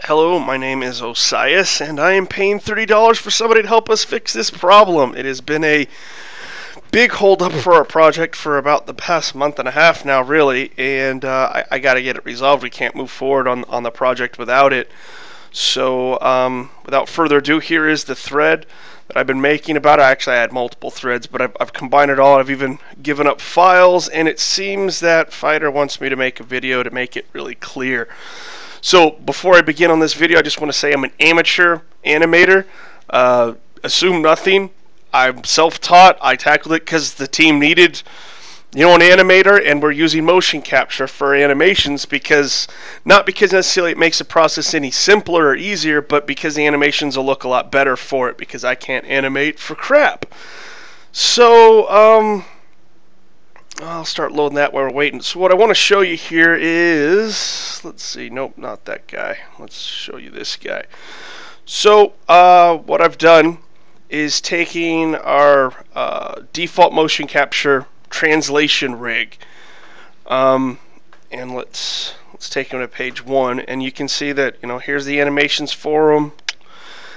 Hello, my name is Osias, and I am paying $30 for somebody to help us fix this problem. It has been a big holdup for our project for about the past month and a half now, really, and I got to get it resolved. We can't move forward on the project without it. So, without further ado, here is the thread that I've been making about it. Actually, I had multiple threads, but I've combined it all. I've even given up files, and it seems that Fighter wants me to make a video to make it really clear. So before I begin on this video, I just want to say I'm an amateur animator. Assume nothing. I'm self-taught. I tackled it because the team needed, an animator, and we're using motion capture for animations not because necessarily it makes the process any simpler or easier, but because the animations will look a lot better for it because I can't animate for crap. So, I'll start loading that while we're waiting. So what I want to show you here is, let's see, nope, not that guy. Let's show you this guy. So what I've done is taking our default motion capture translation rig, and let's take him to page 1, and you can see that here's the animations for them.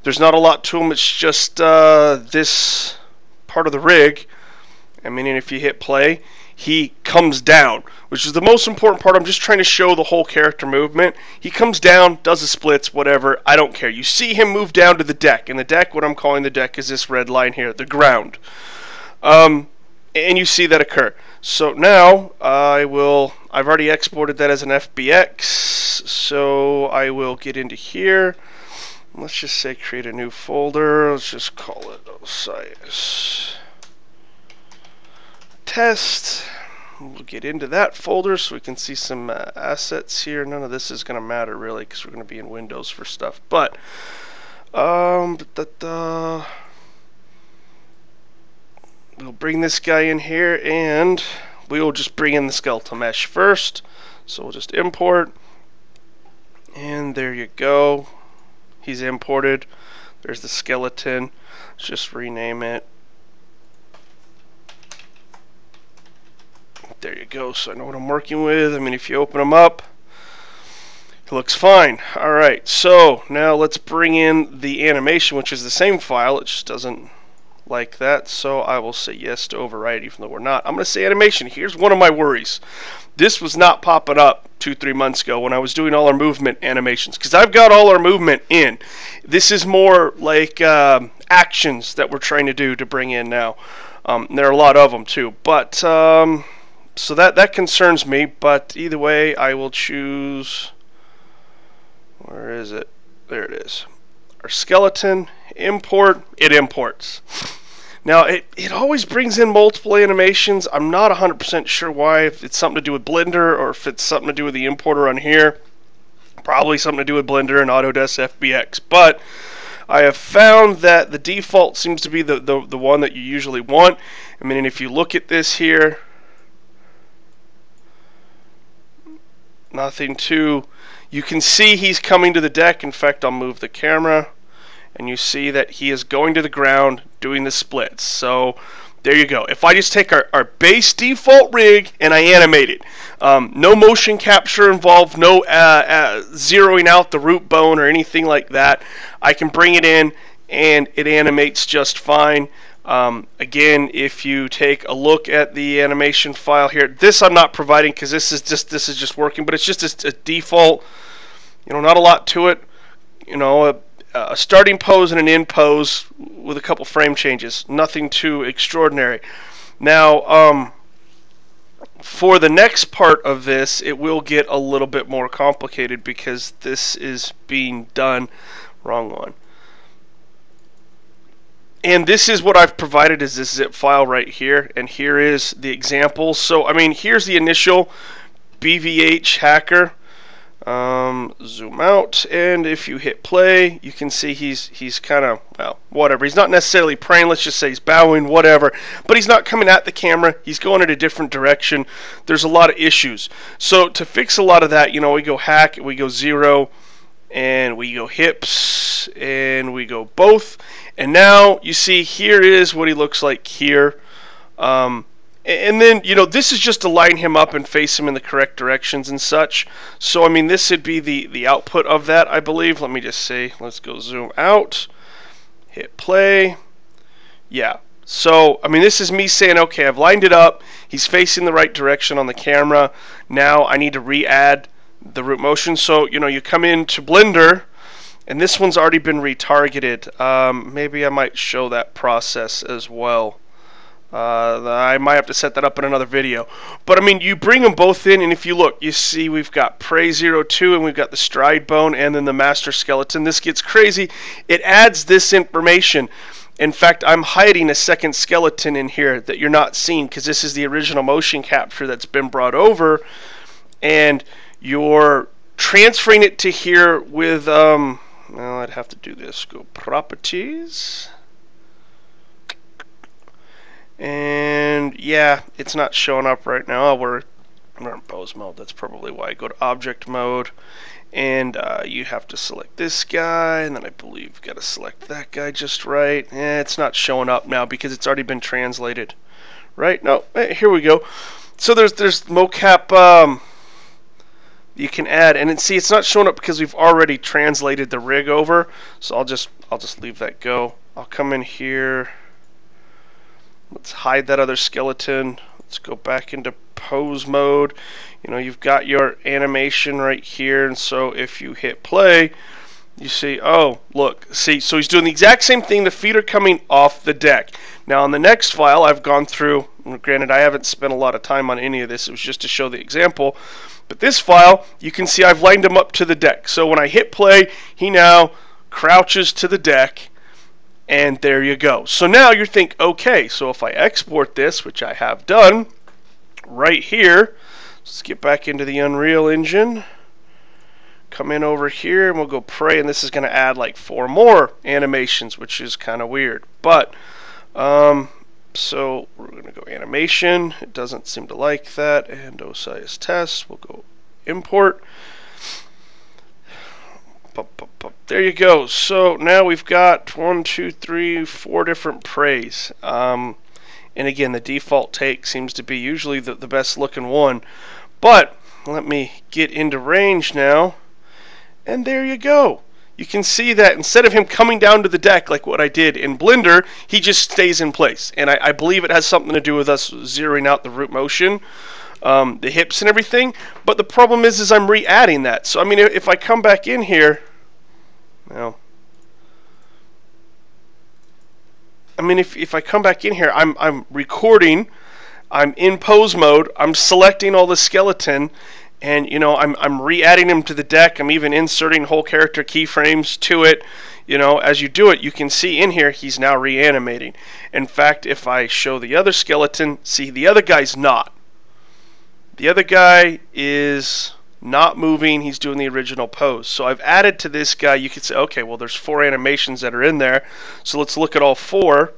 There's not a lot to them. It's just this part of the rig. I mean, if you hit play, he comes down, which is the most important part. I'm just trying to show the whole character movement. He comes down, does the splits, whatever. I don't care. You see him move down to the deck. And the deck, what I'm calling the deck, is this red line here, the ground. And you see that occur. So now I've already exported that as an FBX. So I will get into here. Let's just say create a new folder. Let's just call it Osias Test. We'll get into that folder so we can see some assets here. None of this is going to matter really because we're going to be in Windows for stuff. But we'll bring this guy in here, and we'll just bring in the skeletal mesh first. So we'll just import, and there you go. He's imported. There's the skeleton. Let's just rename it. There you go, so I know what I'm working with. I mean, if you open them up, it looks fine. Alright, so now let's bring in the animation, which is the same file. It just doesn't like that, so I will say yes to override, even though we're not. I'm going to say animation. Here's one of my worries. This was not popping up 2-3 months ago when I was doing all our movement animations, because I've got all our movement in. This is more like actions that we're trying to do to bring in now. There are a lot of them too, but so that concerns me, but either way I will choose, where is it? There it is. Our skeleton, import, it imports. Now it always brings in multiple animations. I'm not 100% sure why, if it's something to do with Blender or if it's something to do with the importer on here. Probably something to do with Blender and Autodesk FBX, but I have found that the default seems to be the one that you usually want. I mean, if you look at this here, nothing too. You can see he's coming to the deck. In fact, I'll move the camera, and you see that he is going to the ground doing the splits. So there you go. If I just take our base default rig and I animate it, no motion capture involved, no zeroing out the root bone or anything like that, I can bring it in and it animates just fine. Again, if you take a look at the animation file here, this I'm not providing because this is just working, but it's just a default, not a lot to it, a starting pose and an end pose with a couple frame changes, nothing too extraordinary. Now, for the next part of this, it will get a little bit more complicated because this is being done, wrong one. And this is what I've provided as this zip file right here, and here is the example. So, I mean, here's the initial BVH hacker. Zoom out, and if you hit play, you can see he's kind of, well, whatever. He's not necessarily praying, let's just say he's bowing, whatever. But he's not coming at the camera. He's going in a different direction. There's a lot of issues. So to fix a lot of that, we go hack, we go 0, and we go hips, and we go both. And now you see here is what he looks like here. And then, you know, this is just to line him up and face him in the correct directions and such. So, I mean, this would be the output of that, I believe. Let me just see. Let's go zoom out. Hit play. Yeah. So, I mean, this is me saying, okay, I've lined it up. He's facing the right direction on the camera. Now I need to re-add the root motion. So, you know, you come into Blender, and this one's already been retargeted. Maybe I might show that process as well. I might have to set that up in another video. But I mean, you bring them both in, and if you look, you see we've got Prey02, and we've got the stride bone, and then the master skeleton. This gets crazy. It adds this information. In fact, I'm hiding a second skeleton in here that you're not seeing, because this is the original motion capture that's been brought over, and you're transferring it to here with, well, I'd have to do this. Go Properties. And yeah, it's not showing up right now. Oh, we're in pose mode. That's probably why. Go to object mode, and you have to select this guy, and then I believe you've got to select that guy just right. It's not showing up now because it's already been translated. Right? No, here we go. So there's mocap you can add, and see, it's not showing up because we've already translated the rig over. So I'll just leave that go. I'll come in here. Let's hide that other skeleton. Let's go back into pose mode. You know, you've got your animation right here, and so if you hit play, you see, oh, look, see, so he's doing the exact same thing. The feet are coming off the deck. Now, on the next file, I've gone through, granted, I haven't spent a lot of time on any of this. It was just to show the example. But this file, you can see I've lined him up to the deck. So when I hit play, he now crouches to the deck. And there you go. So now you think, okay, so if I export this, which I have done, right here, let's get back into the Unreal Engine, come in over here, and we'll go Prey, and this is going to add like 4 more animations, which is kind of weird. But, so we're going to go Animation. It doesn't seem to like that. And Osiris Test, we'll go Import. There you go. So now we've got 1, 2, 3, 4 different Preys. And again, the default take seems to be usually the best looking one. But let me get into range now. And there you go. You can see that instead of him coming down to the deck like what I did in Blender, he just stays in place. And I believe it has something to do with us zeroing out the root motion. The hips and everything, but the problem is I'm re-adding that. So I mean, if I come back in here, well, I mean, if I come back in here, I'm recording, I'm in pose mode, I'm selecting all the skeleton, and you know, I'm re-adding him to the deck. I'm even inserting whole character keyframes to it. You know, as you do it, you can see in here he's now reanimating. In fact, if I show the other skeleton, see, the other guy's not. The other guy is not moving. He's doing the original pose. So I've added to this guy. You could say, okay, well, there's 4 animations that are in there. So let's look at all 4.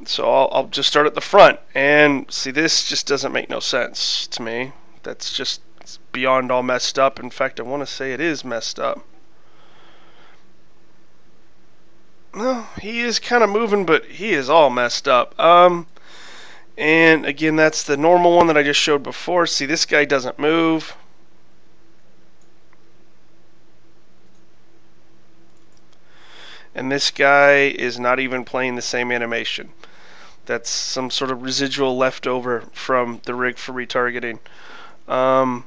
So I'll just start at the front. And see, this just doesn't make no sense to me. That's just beyond all messed up. In fact, I want to say it is messed up. No, he is kind of moving, but he is all messed up. And again, that's the normal one that I just showed before. See, this guy doesn't move. And this guy is not even playing the same animation. That's some sort of residual left over from the rig for retargeting. And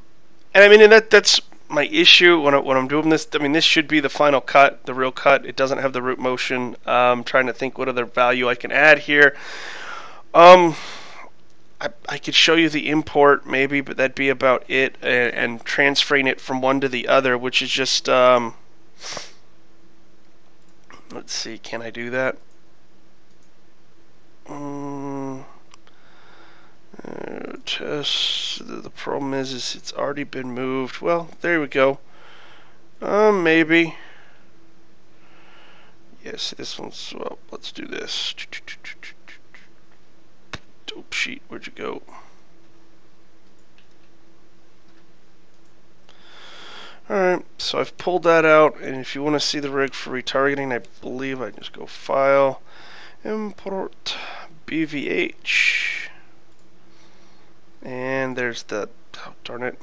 I mean, and that's my issue when I'm doing this. I mean, this should be the final cut, the real cut. It doesn't have the root motion. I'm trying to think what other value I can add here. I could show you the import maybe, but that'd be about it, and transferring it from one to the other, which is just, let's see, can I do that? Test, the problem is it's already been moved. Well, there we go. Maybe. Yes, this one's, well, let's do this. Dope sheet, where'd you go? Alright, so I've pulled that out, and if you want to see the rig for retargeting, I believe I just go File, Import, BVH. And there's the, oh, darn it.